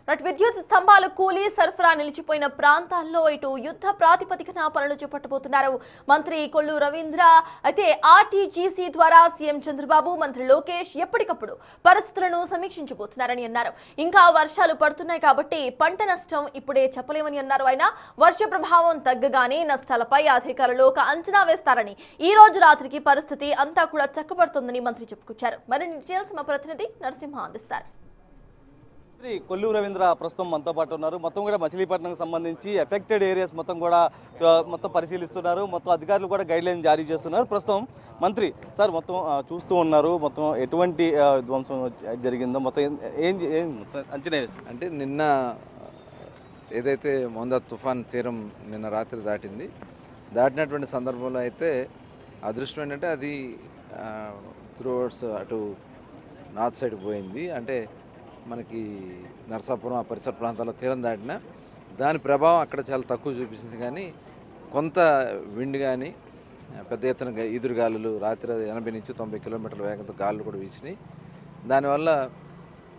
విద్యుత్ స్తంభాలు కూలి సరఫరా నిలిచిపోయిన ప్రాంతాల్లో ఇటు యుద్ధ ప్రాతిపదికన పనులు చేపట్టబోతున్నారు మంత్రి కొల్లు రవీంద్ర. అయితే ఆర్టీజీసీ ద్వారా సీఎం చంద్రబాబు, మంత్రి లోకేష్ ఎప్పటికప్పుడు పరిస్థితులను సమీక్షించబోతున్నారని అన్నారు. ఇంకా వర్షాలు పడుతున్నాయి కాబట్టి పంట నష్టం ఇప్పుడే చెప్పలేమని అన్నారు. ఆయన వర్ష ప్రభావం తగ్గగానే నష్టాలపై అధికారులు ఒక అంచనా వేస్తారని, ఈ రోజు రాత్రికి పరిస్థితి అంతా కూడా చక్కబడుతుందని మంత్రి చెప్పుకొచ్చారు. మరిన్ని డీటెయిల్స్ మా ప్రతినిధి నరసింహ అందిస్తారు. కొల్లు రవీంద్ర ప్రస్తుతం మనతో పాటు ఉన్నారు. మొత్తం కూడా మచిలీపట్నంకి సంబంధించి ఎఫెక్టెడ్ ఏరియాస్ మొత్తం పరిశీలిస్తున్నారు. మొత్తం అధికారులు కూడా గైడ్ లైన్ జారీ చేస్తున్నారు. ప్రస్తుతం మంత్రి సార్ మొత్తం చూస్తూ ఉన్నారు. మొత్తం ఎటువంటి ధ్వంసం జరిగిందో మొత్తం ఏం అంచనా వేస్తారు అంటే నిన్న ఏదైతే మొందా తుఫాన్ తీరం నిన్న రాత్రి దాటినటువంటి సందర్భంలో అయితే అదృష్టం ఏంటంటే అది త్రూవర్డ్స్ అటు నార్త్ సైడ్ పోయింది. అంటే మనకి నరసాపురం ఆ పరిసర ప్రాంతాల్లో తీరం దాటిన దాని ప్రభావం అక్కడ చాలా తక్కువ చూపించింది. కానీ కొంత విండ్ కానీ పెద్ద ఎత్తున ఈదురుగాలులు రాత్రి 80 నుంచి 90 కిలోమీటర్ల వేగంతో గాలులు కూడా వీచినాయి. దానివల్ల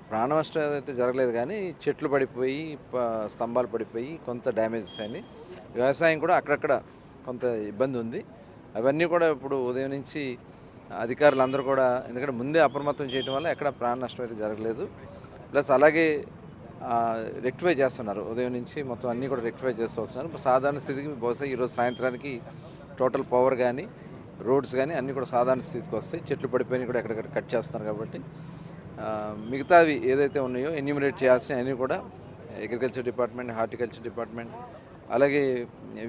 ప్రాణ నష్టం అయితే జరగలేదు, కానీ చెట్లు పడిపోయి స్తంభాలు పడిపోయి కొంత డ్యామేజెస్ అయినాయి. వ్యవసాయం కూడా అక్కడక్కడ కొంత ఇబ్బంది ఉంది. అవన్నీ కూడా ఇప్పుడు ఉదయం నుంచి అధికారులు అందరూ కూడా, ఎందుకంటే ముందే అప్రమత్తం చేయడం వల్ల ఎక్కడ ప్రాణ నష్టం అయితే జరగలేదు. ప్లస్ అలాగే రెక్టిఫై చేస్తున్నారు. ఉదయం నుంచి మొత్తం అన్నీ కూడా రెక్టిఫై చేస్తూ వస్తున్నారు. సాధారణ స్థితికి బహుశా ఈరోజు సాయంత్రానికి టోటల్ పవర్ కానీ రోడ్స్ కానీ అన్నీ కూడా సాధారణ స్థితికి వస్తాయి. చెట్లు పడిపోయినా కూడా ఎక్కడెక్కడ కట్ చేస్తున్నారు. కాబట్టి మిగతావి ఏదైతే ఉన్నాయో ఎన్యూమరేట్ చేయాల్సినవి అన్నీ కూడా అగ్రికల్చర్ డిపార్ట్మెంట్, హార్టికల్చర్ డిపార్ట్మెంట్, అలాగే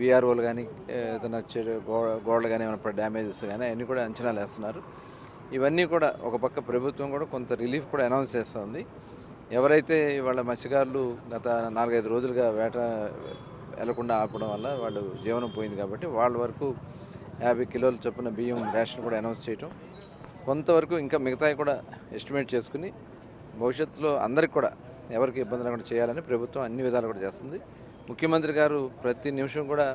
విఆర్ఓలు కానీ ఏదైనా గోడలు కానీ ఏమైనా డ్యామేజెస్ కానీ అన్నీ కూడా అంచనాలు వేస్తున్నారు. ఇవన్నీ కూడా ఒక పక్క ప్రభుత్వం కూడా కొంత రిలీఫ్ కూడా అనౌన్స్ చేస్తుంది. ఎవరైతే వాళ్ళ మత్స్యకారులు గత 4-5 రోజులుగా వేట వెళ్లకుండా ఆపడం వల్ల వాళ్ళు జీవనం పోయింది. కాబట్టి వాళ్ళ వరకు 50 కిలోల చొప్పున బియ్యం రేషన్ కూడా అనౌన్స్ చేయటం, కొంతవరకు ఇంకా మిగతాయి కూడా ఎస్టిమేట్ చేసుకుని భవిష్యత్తులో అందరికి కూడా ఎవరికి ఇబ్బంది లేకుండా చేయాలని ప్రభుత్వం అన్ని విధాలు కూడా చేస్తుంది. ముఖ్యమంత్రి గారు ప్రతి నిమిషం కూడా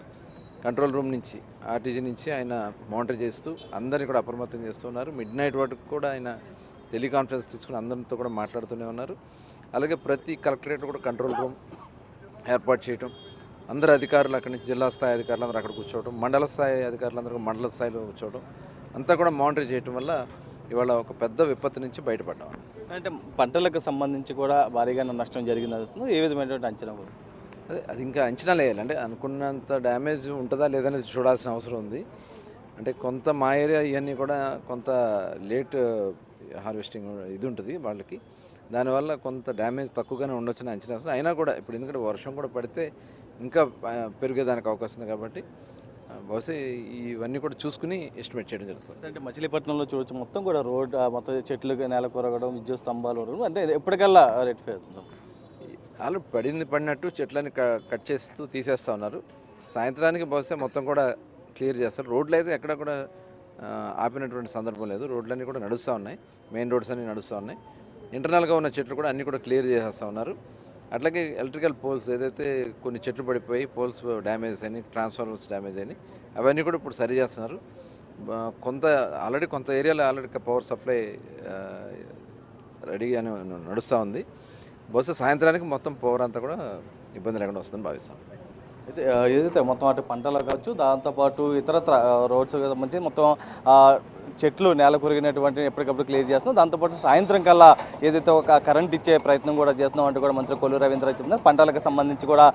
కంట్రోల్ రూమ్ నుంచి, ఆర్టీజీ నుంచి ఆయన మానిటర్ చేస్తూ అందరినీ కూడా అప్రమత్తం చేస్తూ ఉన్నారు. మిడ్ నైట్ వరకు కూడా ఆయన టెలికాన్ఫరెన్స్ తీసుకుని అందరితో కూడా మాట్లాడుతూనే ఉన్నారు. అలాగే ప్రతి కలెక్టరేట్ కూడా కంట్రోల్ రూమ్ ఏర్పాటు చేయటం, అందరు అధికారులు అక్కడి నుంచి జిల్లా స్థాయి అధికారులు అందరూ అక్కడ కూర్చోవడం, మండల స్థాయి అధికారులందరూ మండల స్థాయిలో కూర్చోవడం అంతా కూడా మానిటర్ చేయటం వల్ల ఇవాళ ఒక పెద్ద విపత్తు నుంచి బయటపడ్డాం. అంటే పంటలకు సంబంధించి కూడా భారీగా నష్టం జరిగింది వస్తుంది. ఏ విధమైనటువంటి అంచనా కోసం అది ఇంకా అంచనాలు వేయాలి. అంటే అనుకున్నంత డ్యామేజ్ ఉంటుందా లేదనేది చూడాల్సిన అవసరం ఉంది. అంటే కొంత మా ఏరియా ఇవన్నీ కూడా కొంత లేట్ హార్వెస్టింగ్ ఇది ఉంటుంది వాళ్ళకి, దానివల్ల కొంత డ్యామేజ్ తక్కువగానే ఉండొచ్చని అంచనా వస్తుంది. అయినా కూడా ఇప్పుడు ఎందుకంటే వర్షం కూడా పడితే ఇంకా పెరిగేదానికి అవకాశం ఉంది. కాబట్టి బహుశా ఇవన్నీ కూడా చూసుకుని ఎస్టిమేట్ చేయడం జరుగుతుంది. అంటే మచిలీపట్నంలో చూడొచ్చు, మొత్తం కూడా రోడ్ మొత్తం చెట్లు నేల కొరగడం, విద్యుత్ స్తంభాలు అంటే ఎప్పటికల్లా రెక్టిఫై అవుతుంది. వాళ్ళు పడినట్టు చెట్లని కట్ చేస్తూ తీసేస్తూ ఉన్నారు. సాయంత్రానికి బహుశా మొత్తం కూడా క్లియర్ చేస్తారు. రోడ్లు అయితే ఎక్కడ కూడా ఆపినటువంటి సందర్భం లేదు. రోడ్లన్నీ కూడా నడుస్తూ ఉన్నాయి, మెయిన్ రోడ్స్ అన్నీ నడుస్తూ ఉన్నాయి. ఇంటర్నల్గా ఉన్న చెట్లు కూడా అన్నీ కూడా క్లియర్ చేసేస్తూ ఉన్నారు. అట్లాగే ఎలక్ట్రికల్ పోల్స్ ఏదైతే కొన్ని చెట్లు పడిపోయి పోల్స్ డ్యామేజ్ అయినాయి, ట్రాన్స్ఫార్మర్స్ డ్యామేజ్ అయినాయి, అవన్నీ కూడా ఇప్పుడు సరి చేస్తున్నారు. కొంత ఏరియాలో ఆల్రెడీ పవర్ సప్లై రెడీగానే నడుస్తూ ఉంది. బహుశా సాయంత్రానికి మొత్తం పవర్ అంతా కూడా ఇబ్బంది లేకుండా వస్తుందని భావిస్తాం. అయితే ఏదైతే మొత్తం అటు పంటలు కావచ్చు, దాంతోపాటు ఇతరత్ర రోడ్స్ సంబంధించి మొత్తం చెట్లు నేల కొరిగినటువంటి ఎప్పటికప్పుడు క్లియర్ చేస్తున్నాం. దాంతోపాటు సాయంత్రం కల్లా ఏదైతే ఒక కరెంట్ ఇచ్చే ప్రయత్నం కూడా చేస్తున్నాం అంటే కూడా మంత్రి కొల్లు రవీంద్ర చెప్తున్నారు. పంటలకు సంబంధించి కూడా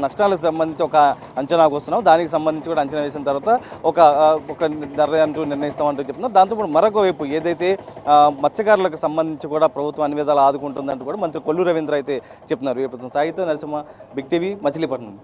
నష్టాలకు సంబంధించి ఒక అంచనాకు వస్తున్నాం. దానికి సంబంధించి కూడా అంచనా వేసిన తర్వాత ఒక ధర అంటూ నిర్ణయిస్తామంటూ చెప్తున్నారు. దాంతోపాటు మరొక వైపు ఏదైతే మత్స్యకారులకు సంబంధించి కూడా ప్రభుత్వం అన్ని విధాలు ఆదుకుంటుందంటూ కూడా మంత్రి కొల్లు రవీంద్ర అయితే చెప్తున్నారు. సాహిత్య నరసింహ, బిగ్ టీవీ, మచిలీపట్నం.